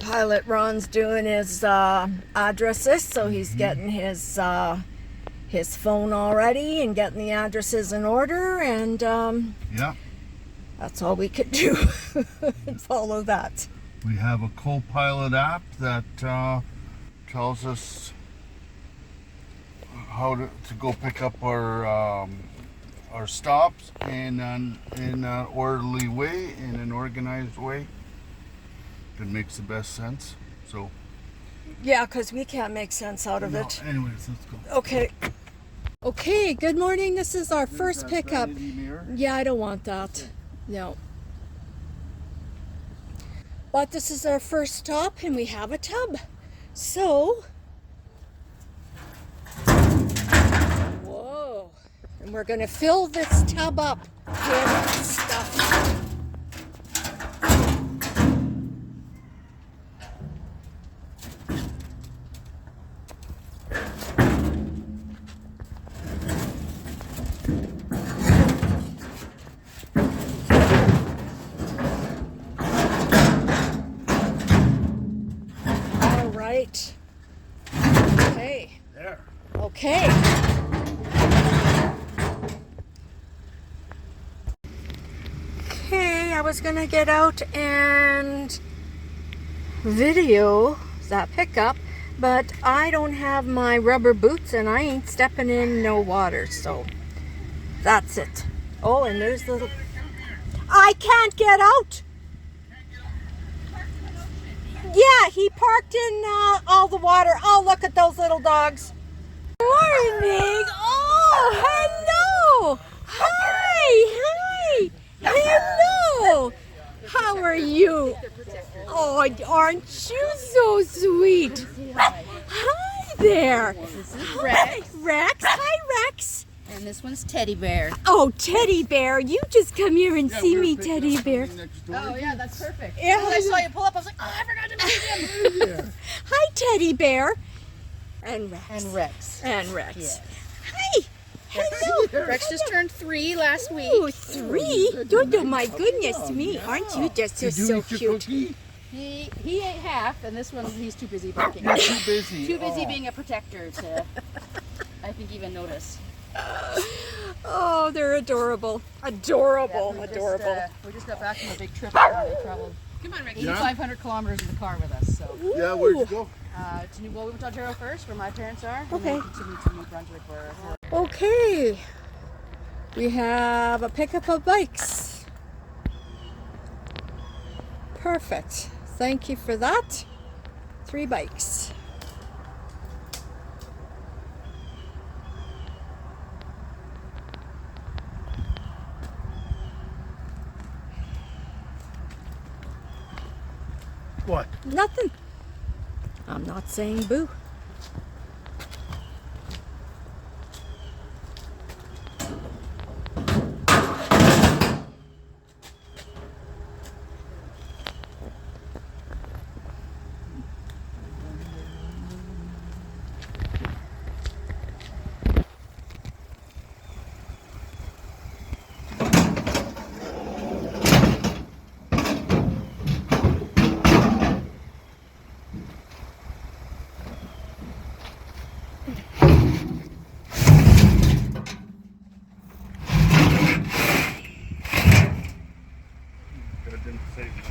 co-pilot Ron's doing his addresses, so he's getting his phone all ready and getting the addresses in order, and Yeah. that's all we could do. Follow that. We have a co-pilot app that tells us how to go pick up our stops in an orderly way, in an organized way. It makes the best sense. So Yeah, because we can't make sense out of it. Anyways, let's go. Okay. Okay, good morning. This is our first pickup. Yeah, I don't want that. No. But this is our first stop and we have a tub. So, whoa. And we're going to fill this tub up with stuff. Right. Okay. There. Okay. Okay, I was gonna get out and video that pickup, but I don't have my rubber boots and I ain't stepping in no water, so that's it. Oh, and there's little... I can't get out! Yeah, he parked in all the water. Oh, look at those little dogs. Morning. Oh, hello. Hi. Hello. How are you? Oh, aren't you so sweet? Hi there. Rex. Rex. Hi, Rex. And this one's Teddy Bear. Oh, Teddy Bear. You just come here and see me, Teddy Bear. Oh, yeah, that's perfect. Yeah. When I saw you pull up, I was like, oh, I forgot to meet him. Hi, Teddy Bear. And Rex. And Rex. And Rex. Yes. Hi. Hello. Rex just turned 3 last week. Oh, 3? Oh, my goodness me. Aren't you just so cute? He ate half, and this one, he's too busy barking. Too busy. Too busy being a protector to, I think, even notice. Oh, they're adorable. Adorable. Yeah, Adorable. We just got back from a big trip. We traveled 8,500 kilometers in the car with us. So Yeah, where'd you go? to we went to Ontario first, where my parents are, and Okay. then continued to New Brunswick, where Okay. We have a pickup of bikes. Perfect. Thank you for that. 3 bikes. What? Nothing. I'm not saying boo. That didn't say much.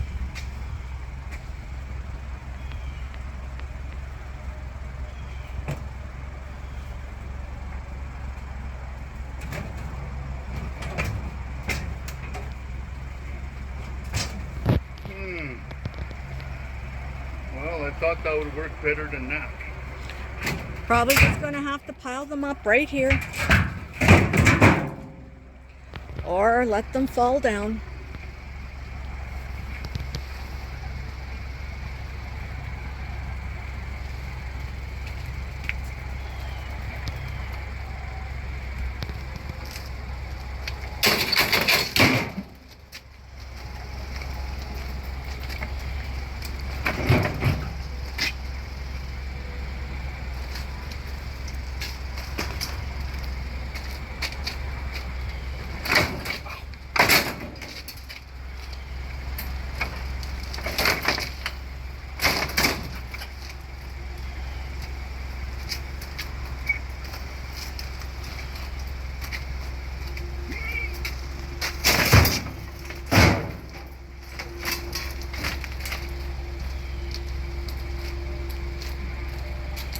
Well, I thought that would work better than that. Probably just going to have to pile them up right here. Or let them fall down.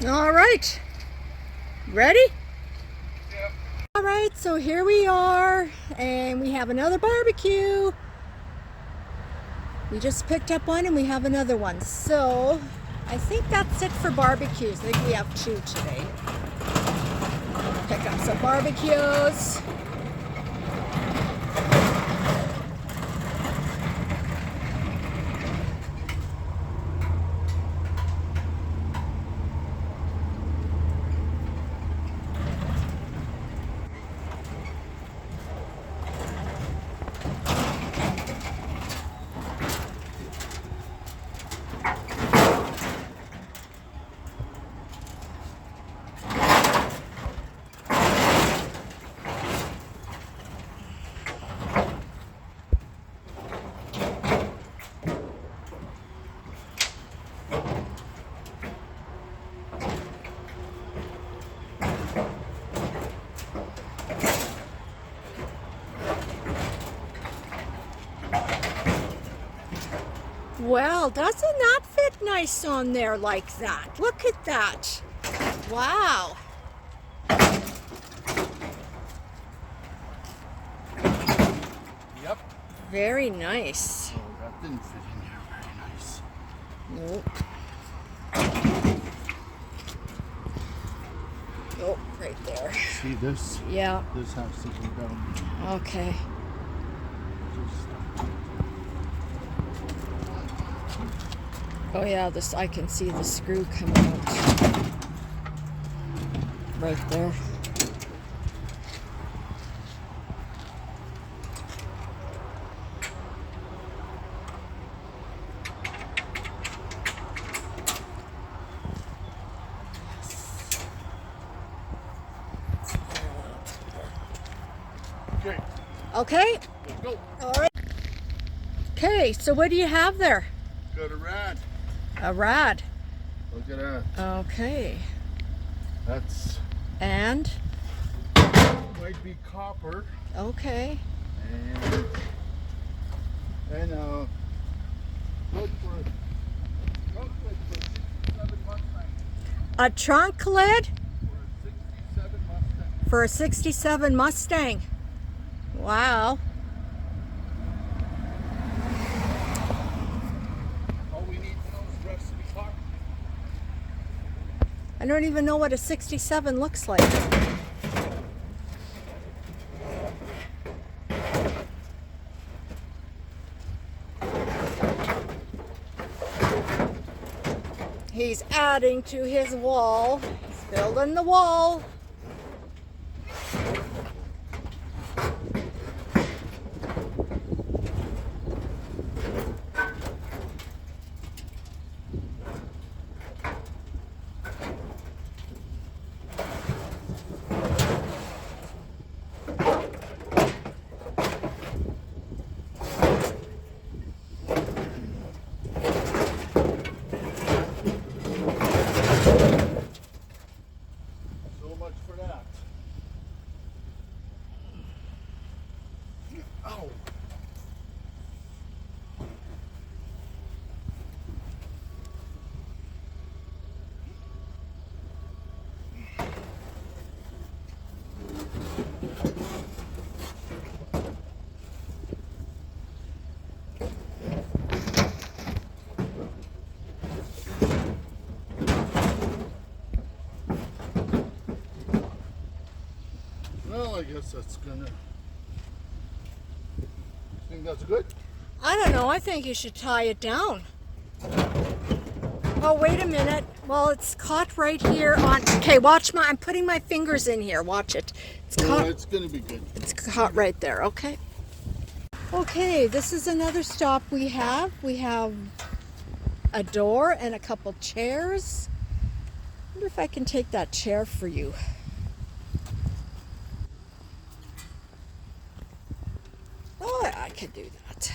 All right. Ready? Yep. All right, so here we are, and we have another barbecue. We just picked up one and we have another one. So I think that's it for barbecues. I think we have 2 today. Pick up some barbecues. Well, doesn't that fit nice on there like that? Look at that. Wow. Yep. Very nice. Oh, that didn't fit in there very nice. Nope. Nope, right there. See this? Yeah. This has to go down. Okay. Oh yeah, this I can see the screw coming out. Right there. Okay. Okay. Let's go. All right. Okay, so what do you have there? Got a rad. A rad. Look at that. Okay. That's And? might be copper. Okay. And good for a 67 Mustang. A trunk lid For a 67 Mustang. for a 67 Mustang. Wow. All we need to know is the rest of the car. I don't even know what a 67 looks like. He's adding to his wall. He's building the wall. So much for that. Ow. Well, I guess that's gonna. Think that's good? I don't know. I think you should tie it down. Oh, wait a minute. Well, it's caught right here on. Okay, watch my. I'm putting my fingers in here. Watch it. It's Oh, caught. it's gonna be good. It's caught right there. Okay. Okay, this is another stop we have. We have a door and a couple chairs. I wonder if I can take that chair for you. Oh, I can do that.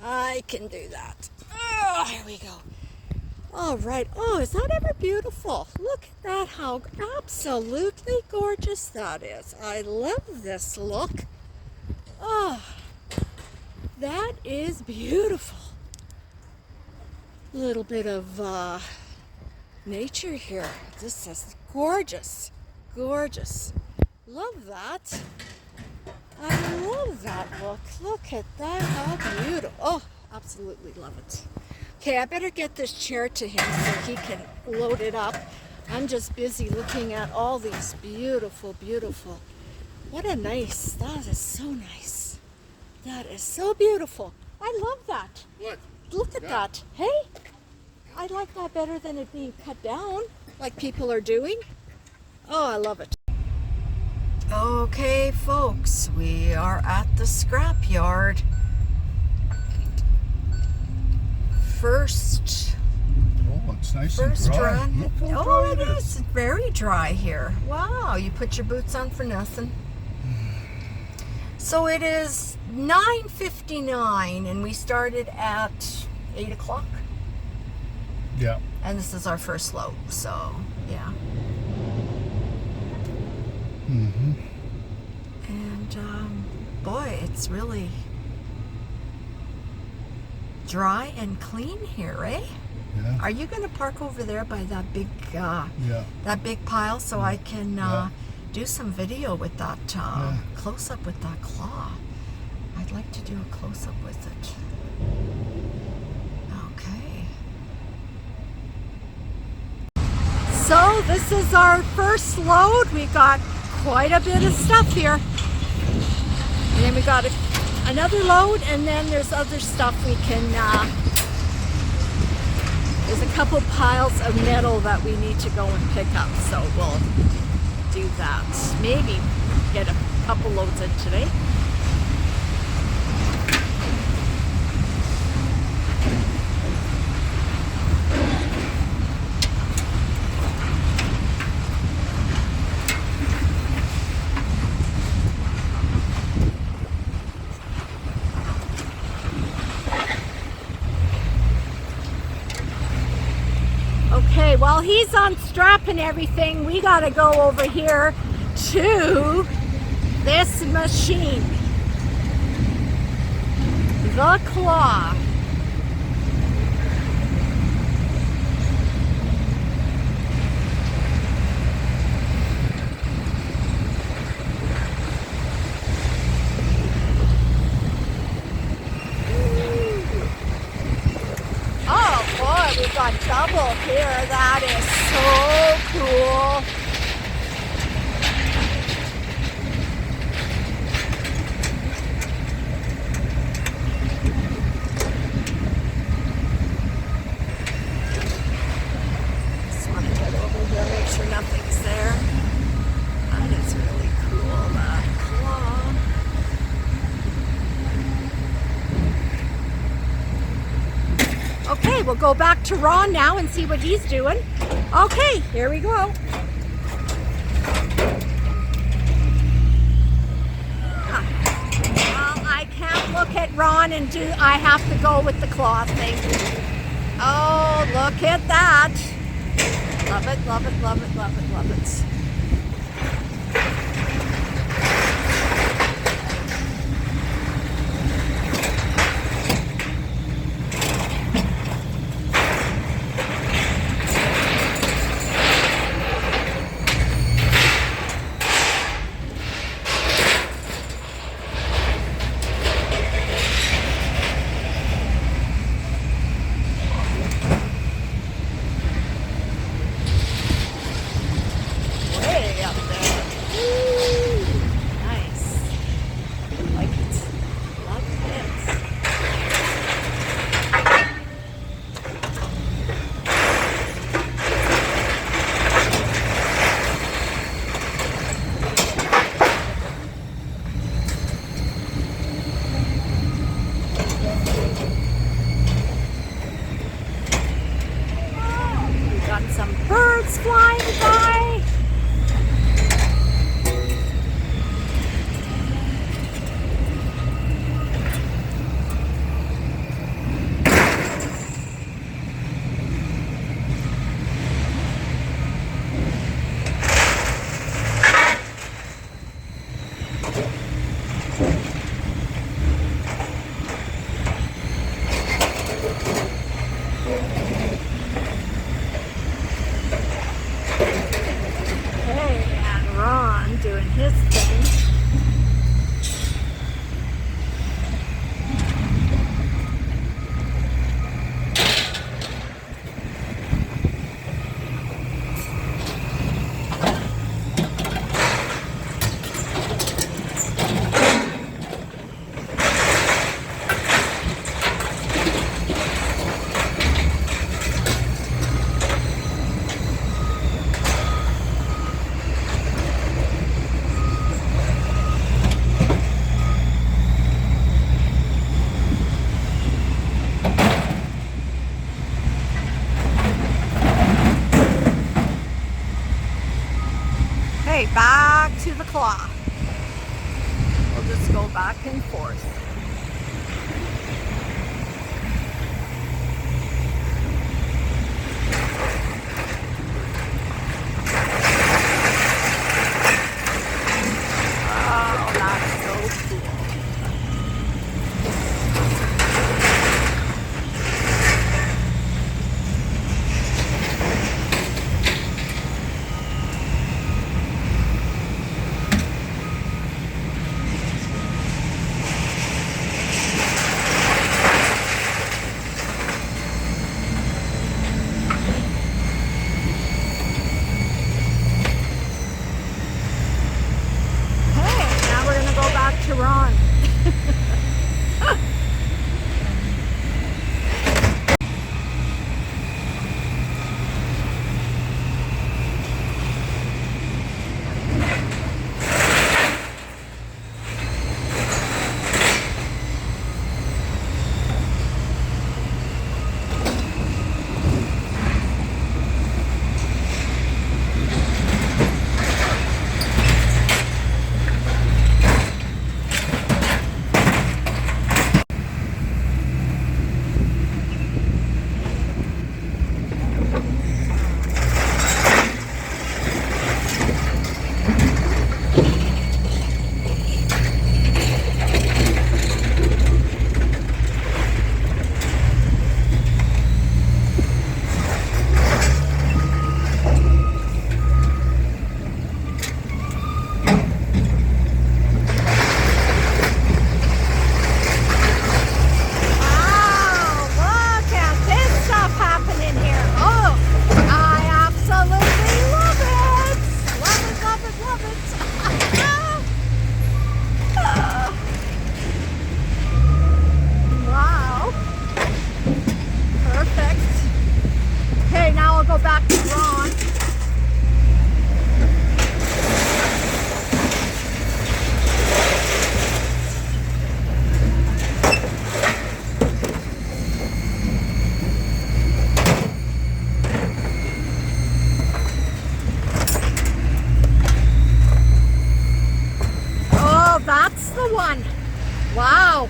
I can do that. Oh, here we go. All right. Oh, is that ever beautiful? Look at that, how absolutely gorgeous that is. I love this look. Oh, that is beautiful. A little bit of nature here. This is gorgeous. Gorgeous. Love that. I love that look. Look at that. How beautiful. Oh, absolutely love it. Okay, I better get this chair to him so he can load it up. I'm just busy looking at all these beautiful, beautiful. What a nice, that is so nice. That is so beautiful. I love that. What? Look at that. Hey, I like that better than it being cut down like people are doing. Oh, I love it. Okay, folks, we are at the scrapyard. First Oh, it's nice and dry. run. Look how Oh, dry it is. It's very dry here. Wow, you put your boots on for nothing. So it is 9:59 and we started at 8 o'clock. Yeah. And this is our first load, so yeah. Mm-hmm. And boy, it's really dry and clean here, eh? Yeah. Are you going to park over there by that big Yeah. pile so I can Yeah. do some video with that Yeah. close up with that claw? I'd like to do a close up with it. Okay. So this is our first load. We got quite a bit of stuff here. And then we got another load, and then there's other stuff we can, there's a couple piles of metal that we need to go and pick up, so we'll do that. Maybe get a couple loads in today. Okay, while he's unstrapping everything, we gotta go over here to this machine. The claw. Oh boy, we've got double here. That is so cool. Just want to get over here, make sure nothing's there. That is really cool, that claw. Okay, we'll go back to Ron now and see what he's doing. Okay, here we go. Well, I can't look at Ron and I have to go with the claw thing. Oh, look at that. Love it, love it, love it, love it, love it. Way up there. Woo. Nice. Like it. Love it. Oh, we got some birds flying by. Okay, back to the claw. We'll just go back and forth. Oh, that's so cool. To Ron. That's the one. Wow.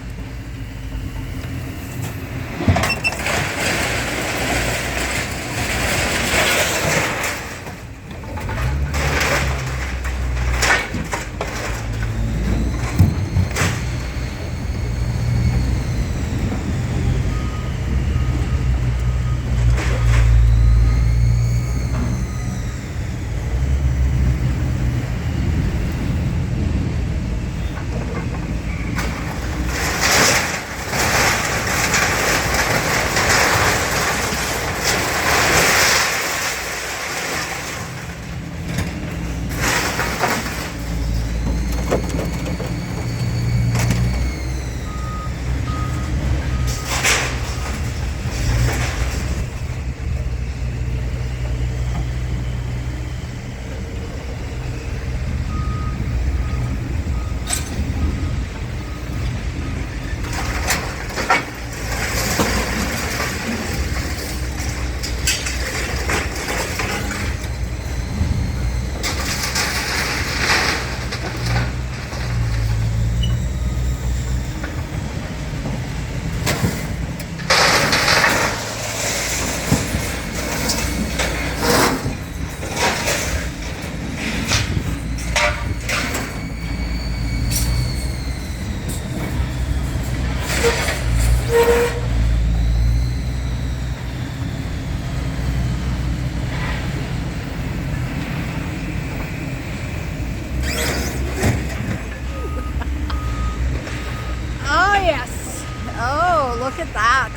Look at that.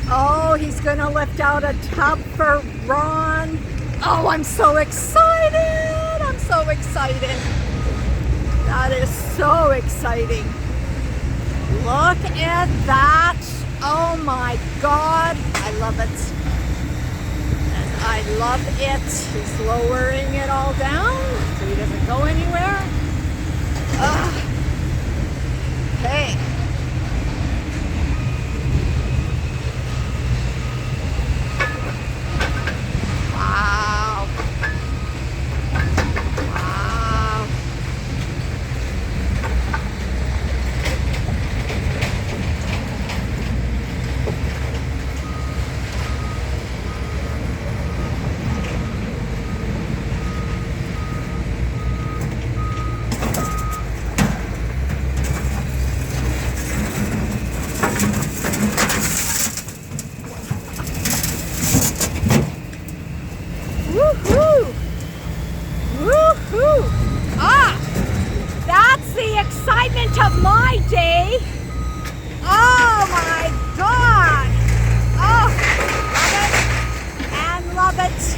Oh, he's gonna lift out a tub for Ron. Oh, I'm so excited. I'm so excited. That is so exciting. Look at that. Oh my God. I love it. And I love it. He's lowering it all down so he doesn't go anywhere. Hey. Wow. Wow. Woohoo! Woohoo! Ah! That's the excitement of my day! Oh my God! Oh, love it and love it.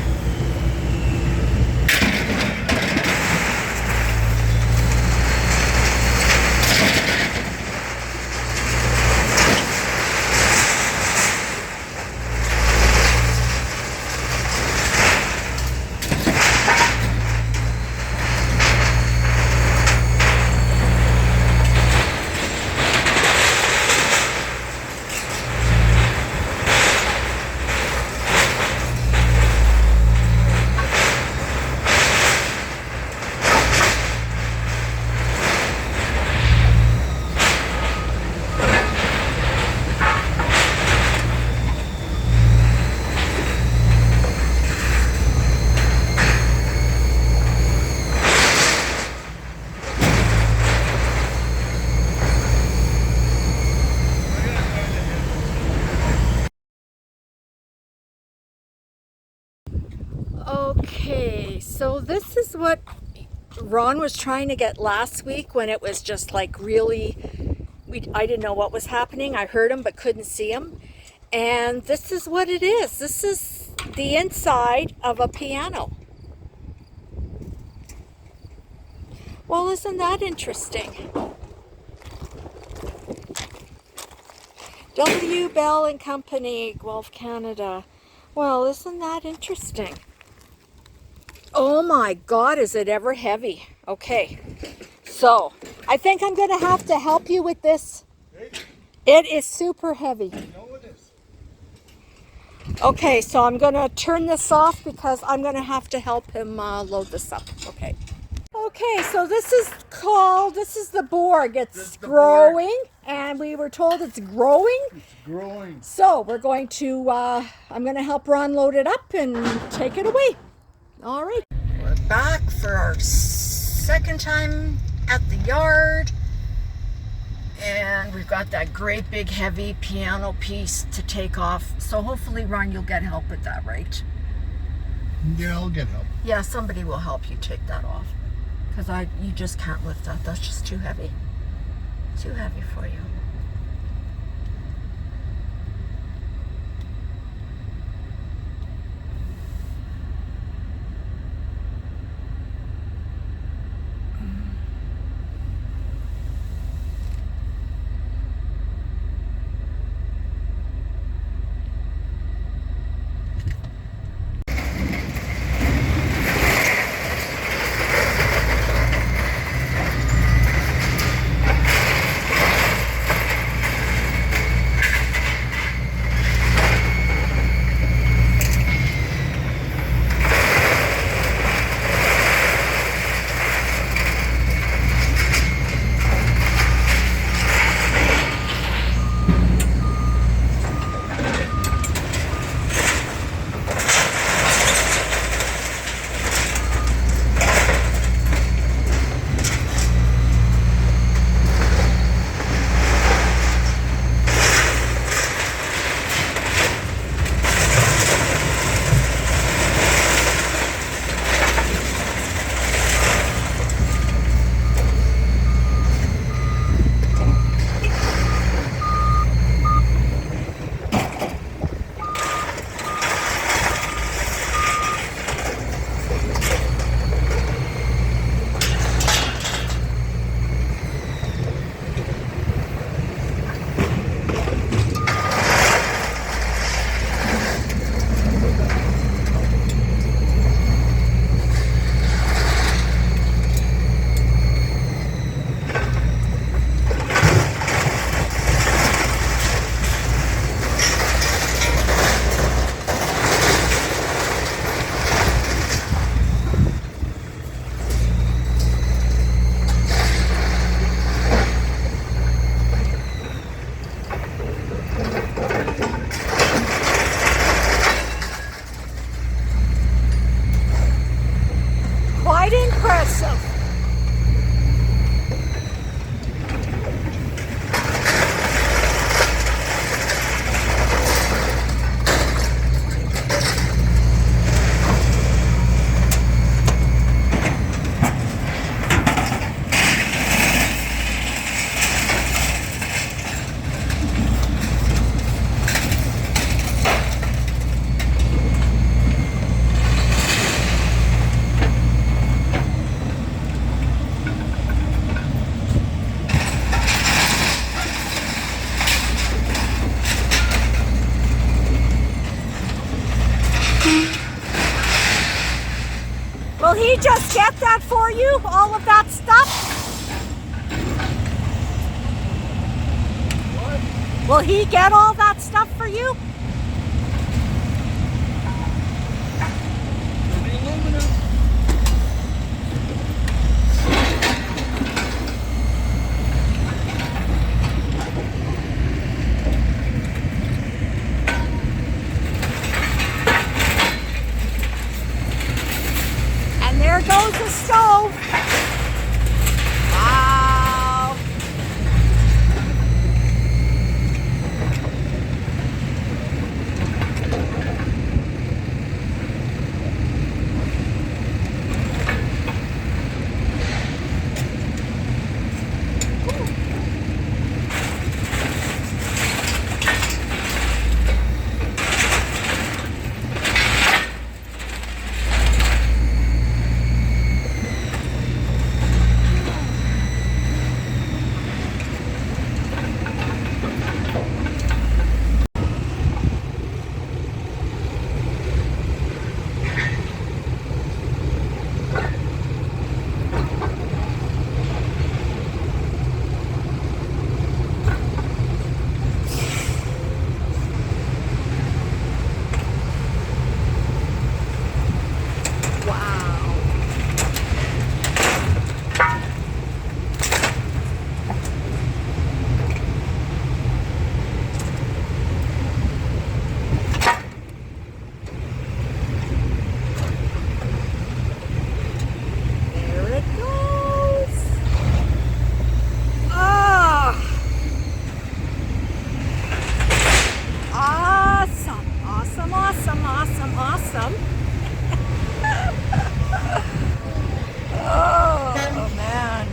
Okay, so this is what Ron was trying to get last week when it was just like really, I didn't know what was happening. I heard him but couldn't see him. And this is what it is. This is the inside of a piano. Well, isn't that interesting? W. Bell and Company, Guelph, Canada. Well, isn't that interesting? Oh my God, is it ever heavy? Okay, so I think I'm going to have to help you with this. It is super heavy. Okay, so I'm going to turn this off because I'm going to have to help him load this up. Okay. Okay, so this is the Borg. It's growing, and we were told it's growing. It's growing. So we're going to, I'm going to help Ron load it up and take it away. All right. We're back for our second time at the yard. And we've got that great big heavy piano piece to take off. So hopefully, Ron, you'll get help with that, right? Yeah, I'll get help. Yeah, somebody will help you take that off. Because you just can't lift that. That's just too heavy. Too heavy for you. he just get that for you? All of that stuff? What? Will he get all that stuff for you? The aluminum. And there goes the stove. Wow. There it goes. Ah. Awesome. Awesome, awesome, awesome, awesome. Oh, man.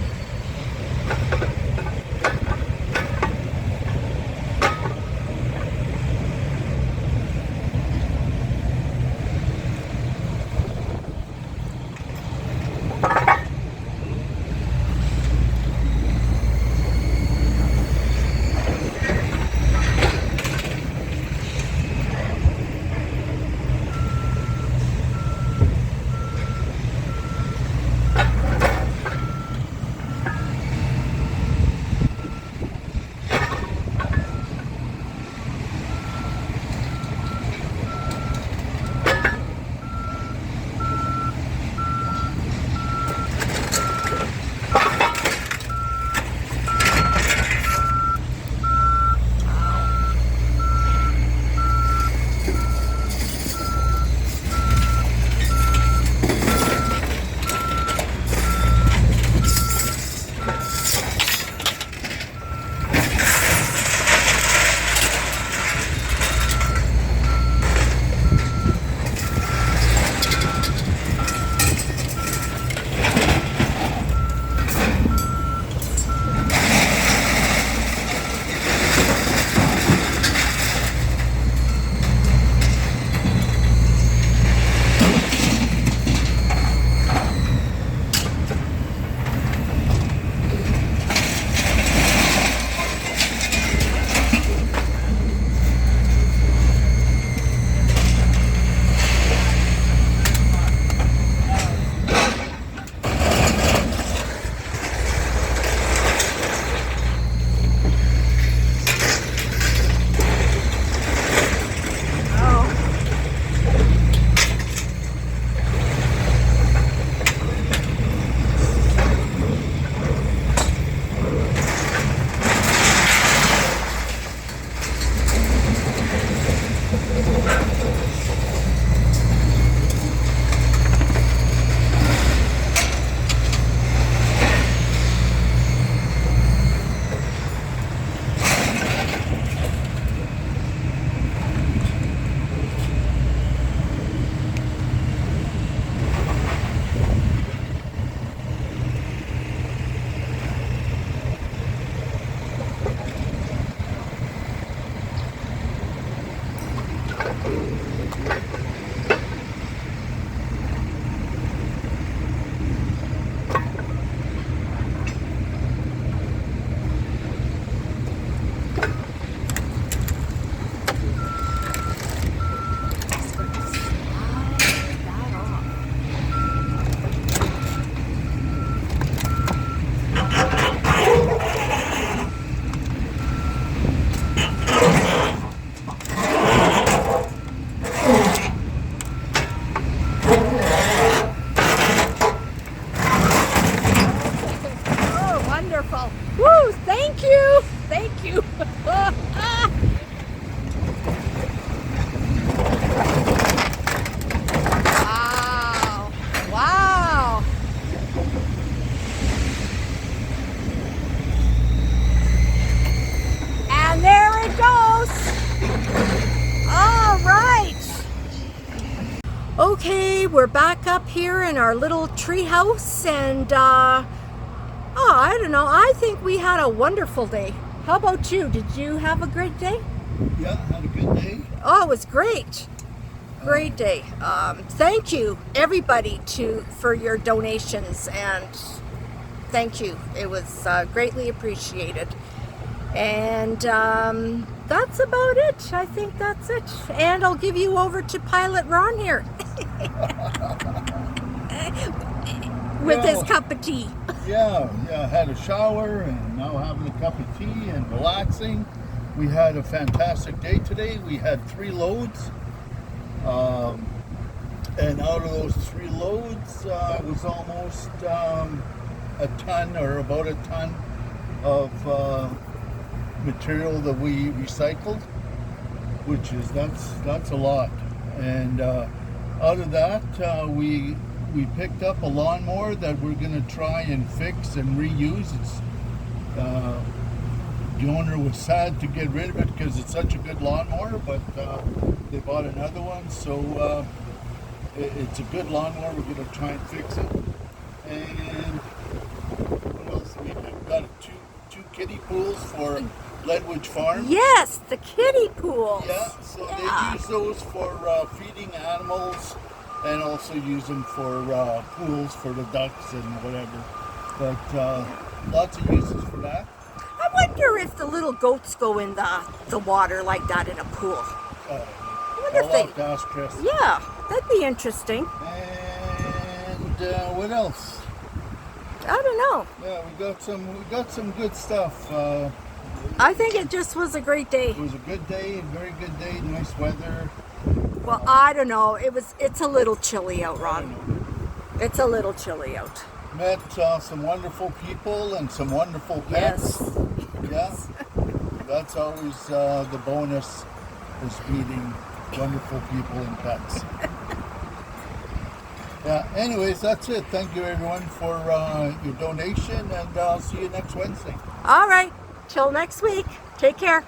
Okay, we're back up here in our little tree house, and I don't know. I think we had a wonderful day. How about you? Did you have a great day? Yeah, had a good day. Oh, it was great. Great day. Thank you, everybody, for your donations, and thank you. It was greatly appreciated. And that's about it. I think that's it. And I'll give you over to Pilot Ron here with his cup of tea. Yeah, had a shower and now having a cup of tea and relaxing. We had a fantastic day today. We had 3 loads. And out of those 3 loads, it was almost a ton, or about a ton of material that we recycled, which is that's a lot. And out of that, we picked up a lawnmower that we're going to try and fix and reuse. It's the owner was sad to get rid of it because it's such a good lawnmower, but they bought another one, so it's a good lawnmower. We're going to try and fix it. And what else? We've got two kiddie pools for Ledwidge Farm. Yes, the kiddie pools. Yeah, so they use those for feeding animals, and also use them for pools for the ducks and whatever. But lots of uses for that. I wonder if the little goats go in the water like that in a pool. I wonder I'll if they. have to ask Chris. Yeah, that'd be interesting. And what else? I don't know. Yeah, we got some good stuff. I think it just was a great day. It was a good day, a very good day, nice weather. Well, I don't know. It's a little chilly out, Ron. It's a little chilly out. Met some wonderful people and some wonderful pets. Yes. Yeah, that's always the bonus, is meeting wonderful people and pets. Yeah, anyways, that's it. Thank you everyone for your donation, and I'll see you next Wednesday. All right. Till next week. Take care.